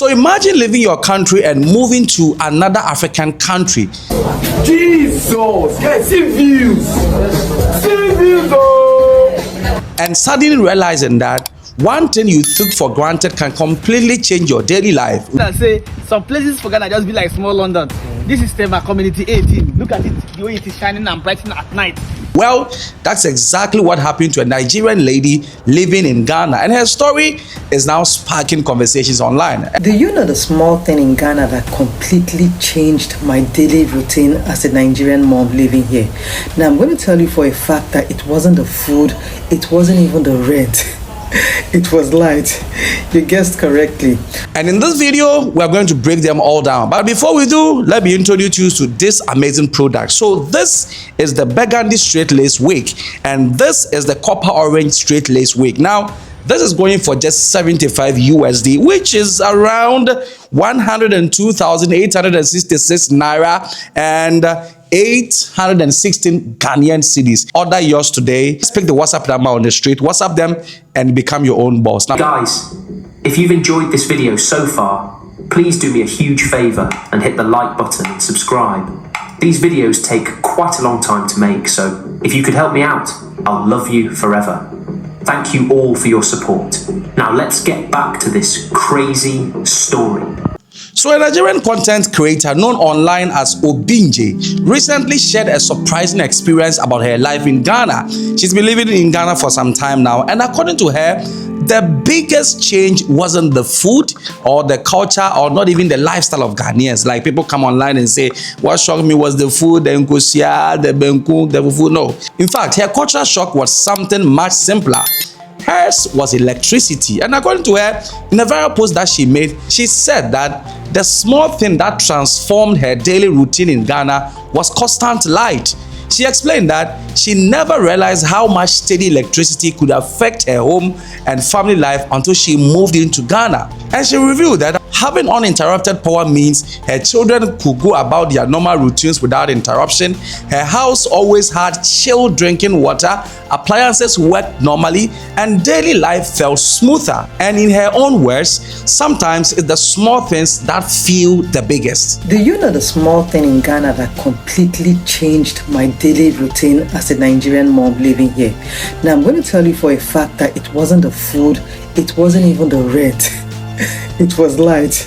So imagine leaving your country and moving to another African country. Jesus, guys, see views, oh. And suddenly realizing that one thing you took for granted can completely change your daily life. I say some places for Ghana just be like small London. This is Tema Community 18. Look at it, the way it is shining and brightening at night. Well, that's exactly what happened to a Nigerian lady living in Ghana, and her story is now sparking conversations online. Do you know the small thing in Ghana that completely changed my daily routine as a Nigerian mom living here? Now, I'm going to tell you for a fact that it wasn't the food, it wasn't even the rent. It was light. You guessed correctly. And in this video, we are going to break them all down. But before we do, let me introduce you to this amazing product. So this is the burgundy straight lace wig, and this is the copper orange straight lace wig. Now, this is going for just 75 USD, which is around 102,866 naira and 816 Ghanaian cedis. Order yours today. Just pick the WhatsApp number on the street, WhatsApp them, and become your own boss. Now, guys, if you've enjoyed this video so far, please do me a huge favor and hit the like button and subscribe. These videos take quite a long time to make, so if you could help me out, I'll love you forever. Thank you all for your support. Now let's get back to this crazy story. So a Nigerian content creator known online as Obinje recently shared a surprising experience about her life in Ghana. She's been living in Ghana for some time now, and according to her, the biggest change wasn't the food or the culture or not even the lifestyle of Ghanaians. Like, people come online and say, what shocked me was the food, the nkosia, the benku, the fufu. No. In fact, her cultural shock was something much simpler. Hers was electricity. And according to her, in a viral post that she made, she said that the small thing that transformed her daily routine in Ghana was constant light. She explained that she never realized how much steady electricity could affect her home and family life until she moved into Ghana. And she revealed that having uninterrupted power means her children could go about their normal routines without interruption. Her house always had chilled drinking water, appliances worked normally, and daily life felt smoother. And in her own words, sometimes it's the small things that feel the biggest. Do you know the small thing in Ghana that completely changed my daily routine as a Nigerian mom living here? Now, I'm going to tell you for a fact that it wasn't the food, it wasn't even the rent. It was light.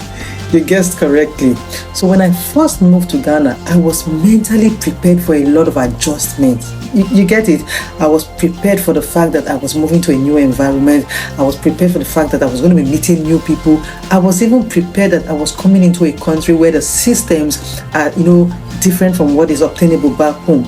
You guessed correctly. So when I first moved to Ghana, I was mentally prepared for a lot of adjustments. You get it? I was prepared for the fact that I was moving to a new environment. I was prepared for the fact that I was going to be meeting new people. I was even prepared that I was coming into a country where the systems are, different from what is obtainable back home.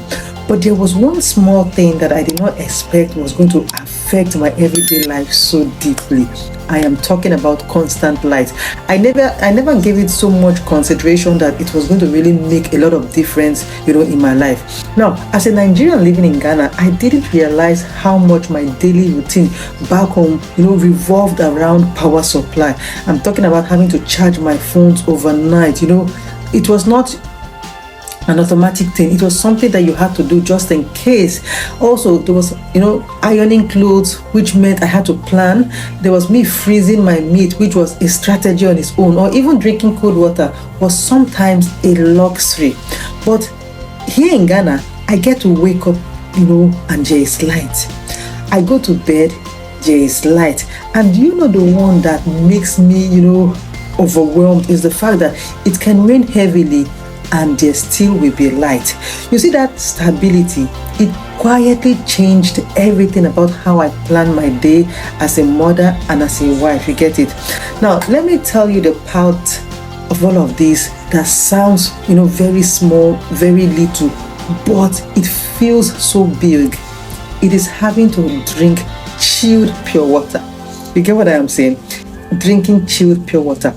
But there was one small thing that I did not expect was going to affect my everyday life so deeply. I am talking about constant light. I never gave it so much consideration that it was going to really make a lot of difference, in my life. Now, as a Nigerian living in Ghana, I didn't realize how much my daily routine back home, revolved around power supply. I'm talking about having to charge my phones overnight. It was not an automatic thing. It was something that you had to do just in case. Also, there was ironing clothes, which meant I had to plan. There was me freezing my meat, which was a strategy on its own. Or even drinking cold water was sometimes a luxury. But here in Ghana, I get to wake up and there is light. I go to bed, there is light. And the one that makes me overwhelmed is the fact that it can rain heavily and there still will be light. You see, that stability, it quietly changed everything about how I plan my day as a mother and as a wife. You get it? Now, let me tell you the part of all of this that sounds, very small, very little, but it feels so big. It is having to drink chilled pure water. You get what I am saying? Drinking chilled pure water.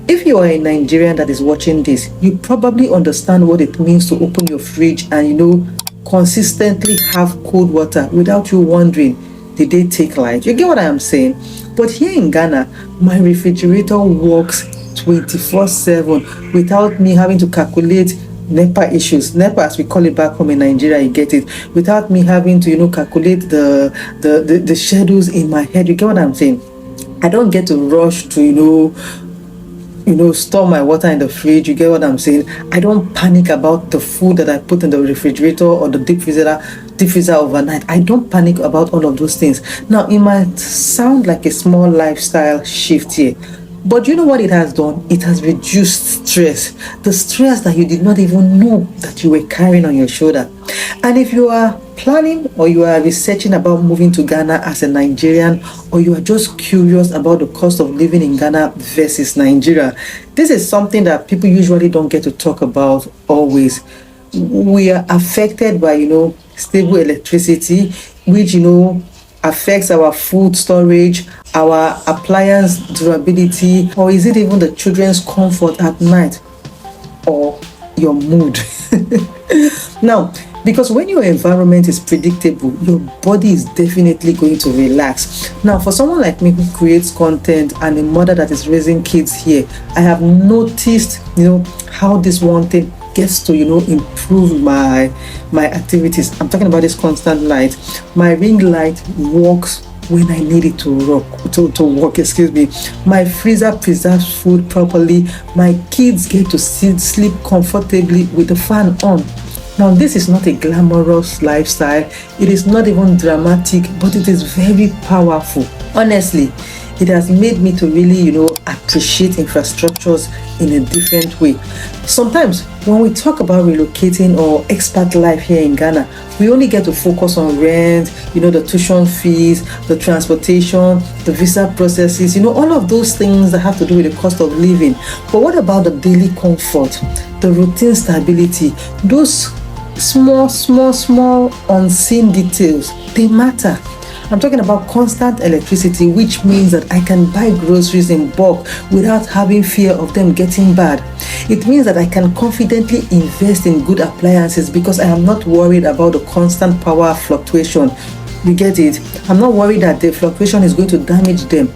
If you are a Nigerian that is watching this, you probably understand what it means to open your fridge and consistently have cold water without you wondering, did they take light? You get what I am saying? But here in Ghana, my refrigerator works 24/7 without me having to calculate NEPA issues. NEPA, as we call it back home in Nigeria, you get it? Without me having to calculate the schedules in my head. You get what I'm saying? I don't get to rush to store my water in the fridge. You get what I'm saying? I don't panic about the food that I put in the refrigerator or the deep freezer overnight. I don't panic about all of those things. Now, it might sound like a small lifestyle shift here, but you know what it has done? It has reduced stress. The stress that you did not even know that you were carrying on your shoulder. And if you are planning or you are researching about moving to Ghana as a Nigerian, or you are just curious about the cost of living in Ghana versus Nigeria, this is something that people usually don't get to talk about always. We are affected by, stable electricity, which, affects our food storage, our appliance durability, or is it even the children's comfort at night, or your mood? Now, because when your environment is predictable, your body is definitely going to relax. Now, for someone like me who creates content and a mother that is raising kids here, I have noticed, how this one thing gets to, improve my activities. I'm talking about this constant light. My ring light works when I need it to work. My freezer preserves food properly. My kids get to sleep comfortably with the fan on. Now, this is not a glamorous lifestyle. It is not even dramatic, but it is very powerful. Honestly, it has made me to really, appreciate infrastructures in a different way. Sometimes when we talk about relocating or expat life here in Ghana, we only get to focus on rent, the tuition fees, the transportation, the visa processes, all of those things that have to do with the cost of living. But what about the daily comfort, the routine stability, those small unseen details? They matter. I'm talking about constant electricity, which means that I can buy groceries in bulk without having fear of them getting bad. It means that I can confidently invest in good appliances because I am not worried about the constant power fluctuation. You get it? I'm not worried that the fluctuation is going to damage them.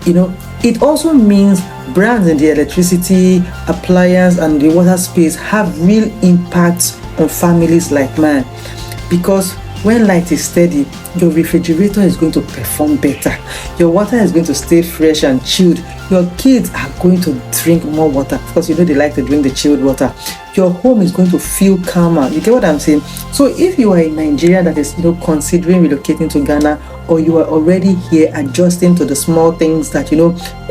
It also means brands in the electricity, appliance, and the water space have real impacts on families like mine, because when light is steady, your refrigerator is going to perform better. Your water is going to stay fresh and chilled. Your kids are going to drink more water because they like to drink the chilled water. Your home is going to feel calmer. You get what I'm saying? So if you are in Nigeria that is considering relocating to Ghana, or you are already here adjusting to the small things that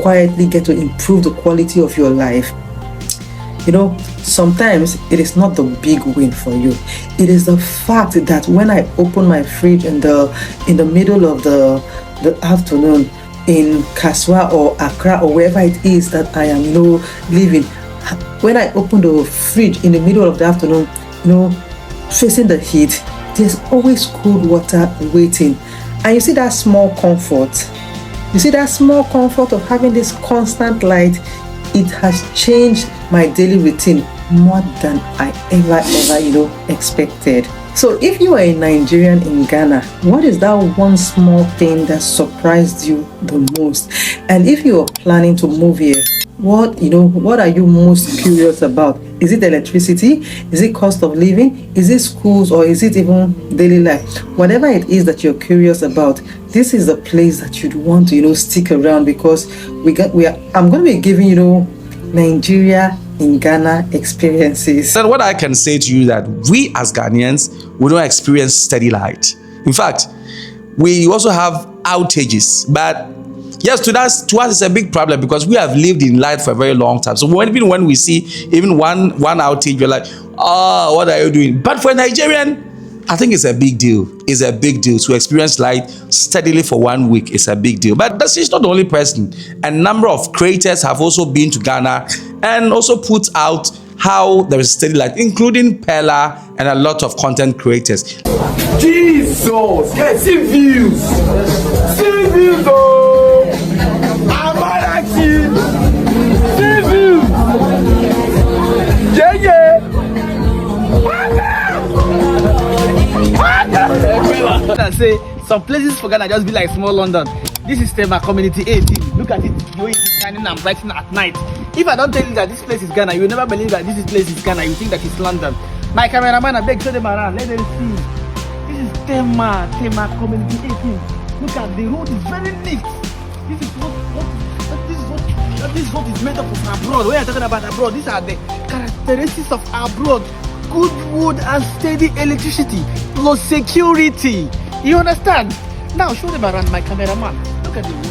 quietly get to improve the quality of your life, sometimes it is not the big win for you. It is the fact that when I open my fridge in the middle of the afternoon in Kaswa or Accra or wherever it is that I am living, when I open the fridge in the middle of the afternoon, facing the heat, there's always cold water waiting. And you see that small comfort? You see that small comfort of having this constant light? It has changed my daily routine more than I ever expected. So if you are a Nigerian in Ghana, what is that one small thing that surprised you the most? And if you are planning to move here, what are you most curious about? Is it electricity? Is it cost of living? Is it schools? Or is it even daily life? Whatever it is that you're curious about, this is the place that you'd want to stick around, because I'm going to be giving Nigeria in Ghana experiences. Then what I can say to you that we as Ghanaians, we don't experience steady light. In fact, we also have outages, but yes, to us it's a big problem because we have lived in light for a very long time. So even when we see even one outage, we're like, oh, what are you doing? But for a Nigerian, I think it's a big deal. It's a big deal to experience light steadily for 1 week. It's a big deal. But that's just not the only person. A number of creators have also been to Ghana and also put out how there is steady light, including Pella and a lot of content creators. Jesus! Guys, see views! See views, oh! I'm see views! Yeah! I say some places for Ghana just be like small London. This is Tema Community 18. Look at it, the way it is shining and brightening at night. If I don't tell you that this place is Ghana, you will never believe that this place is Ghana. You think that it's London. My cameraman, I beg, show them around, let them see. This is Tema Community 18. Look at the road is very neat. This is what this vote is made up of abroad. When you're talking about abroad, these are the characteristics of abroad. Good wood and steady electricity, plus security. You understand? Now show them around, my cameraman. Look at the wood.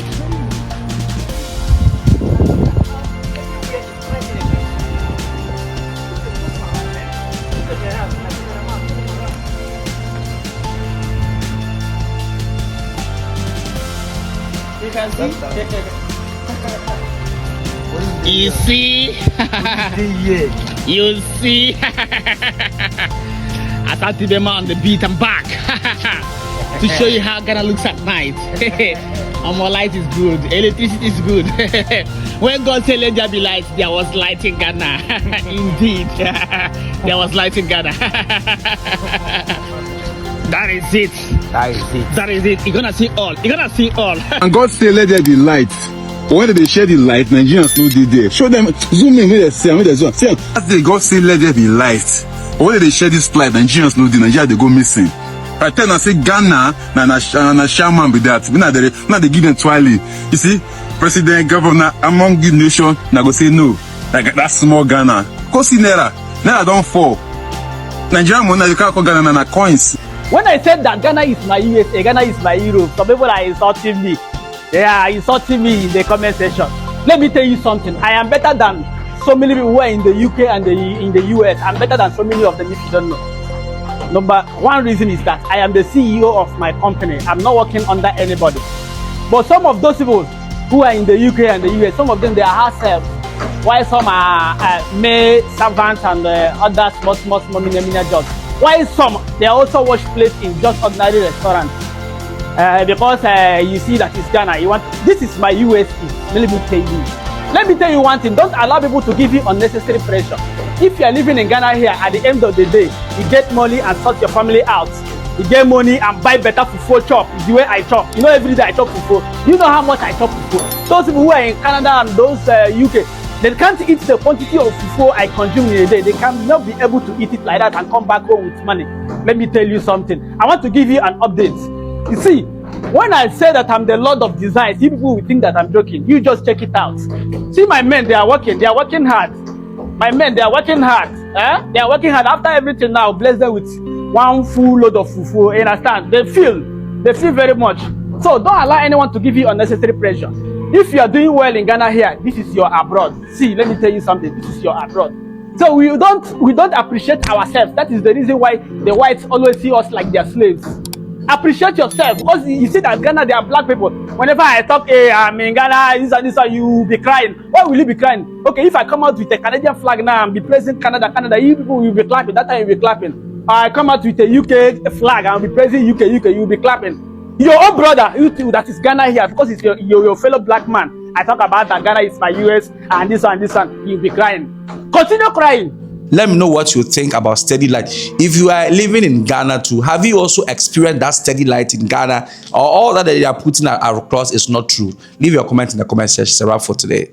You can see. You see? You see? Asatidema on the beat and back to show you how Ghana looks at night. My light is good, electricity is good. When God said let there be light, there was light in Ghana. Indeed, there was light in Ghana. That is it. That is it. That is it. You're gonna see all. You're gonna see all. And God said let there be light. But when they share the light, Nigerians no dey there. Show them, zoom in, make they see, make they zoom. See, as they God say let there be light. But when they share this light, Nigerians no dey. Nigeria they go missing. I tell them, I say Ghana, na shaman be that. We not they give them twirly. You see, president, governor, among the nation, na go say no. Like that small Ghana. Go see Naira. Naira don't fall. Nigerian money, you can't call Ghana na coins. When I said that Ghana is my USA, Ghana is my Europe, some people are insulting me. They are insulting me in the comment section. Let me tell you something. I am better than so many people who are in the UK and in the US. I'm better than so many of them if you don't know. Number one reason is that I am the CEO of my company. I'm not working under anybody. But some of those people who are in the UK and the US, some of them, they are house helps, while some are maid servants and other small menial jobs. While some, they also wash plates in just ordinary restaurants. Because you see that it's Ghana. This is my USP. Let me tell you. Let me tell you one thing. Don't allow people to give you unnecessary pressure. If you are living in Ghana here, at the end of the day, you get money and sort your family out. You get money and buy better fufu chop. It's the way I chop. You know, every day I chop fufu. You know how much I chop fufu. Those people who are in Canada and those UK, they can't eat the quantity of fufu I consume in a day. They cannot be able to eat it like that and come back home with money. Let me tell you something. I want to give you an update. You see, when I say that I'm the Lord of Designs, you people will think that I'm joking. You just check it out. See my men, they are working hard. My men, they are working hard. They are working hard. After everything now, bless them with one full load of fufu. You understand? They feel very much. So don't allow anyone to give you unnecessary pressure. If you are doing well in Ghana here, this is your abroad. See, let me tell you something. This is your abroad. So we don't appreciate ourselves. That is the reason why the whites always see us like their slaves. Appreciate yourself, because you see that Ghana, they are black people. Whenever I talk, hey, I'm in Ghana, this, you will be crying. Why will you be crying? Okay, if I come out with a Canadian flag now and be praising Canada, you people will be clapping. That time you will be clapping. I come out with a UK flag and be praising UK, you will be clapping. Your own brother, that is Ghana here, because it's your fellow black man. I talk about that Ghana is my US and this one, you'll be crying. Continue crying. Let me know what you think about steady light. If you are living in Ghana too, have you also experienced that steady light in Ghana, or all that they are putting across is not true? Leave your comment in the comment section. It's a wrap for today.